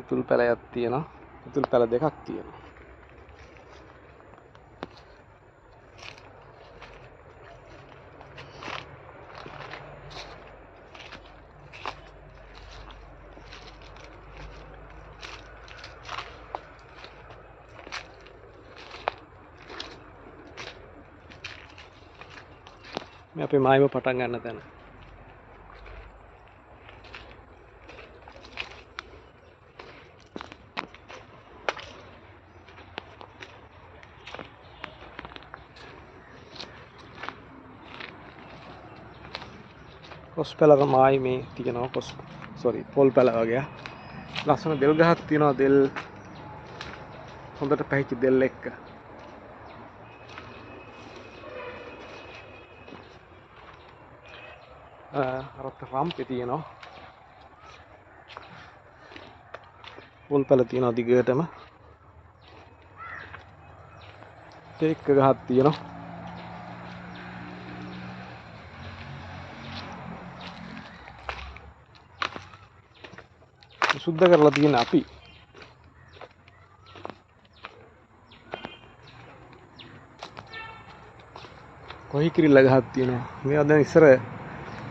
කිතුල් පැලයක් තියෙනවා. කිතුල් පැල දෙකක් තියෙනවා. මේ අපේ මායිම පටන් ගන්න තැන. කොස් පැලක මායි මේ තියෙනවා පොල් පැල වගේ. ලස්සන දෙල් ගහක් තියෙනවා. දෙල් හොඳට පැහිච්ච දෙල් එක්ක. අරත් රම්පේ තියෙනවා. පොල් පැල තියෙනවා දිගටම. තේක් ගහක් තියෙනවා. සුද්ධ කරලා තියෙන අපි කොහි කිරිල්ල ගහක් තියෙනවා. මේවා දැන්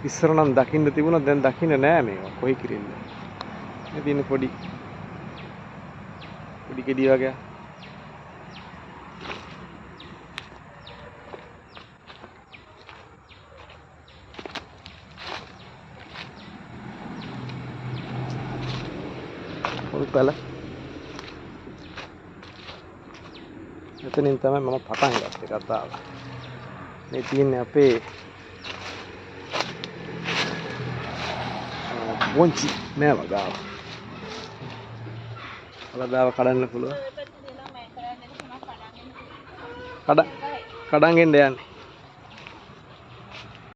ඉස්සර නම් දකින්න තිබුණා. දැන් දකින්න නෑ මේවා කොහි කිරිල්ල. මේ තියෙන පොඩි ගෙඩි වගේ. පොල් පැල. එතනින් තමයි මම පටන් ගත්තේ කතාව. මේ තියෙන්නේ අපේ බොන්චි නෑ වගාව. වලදාව කඩන්න පුළුවන්. කඩන් ගෙන්න යන්නේ.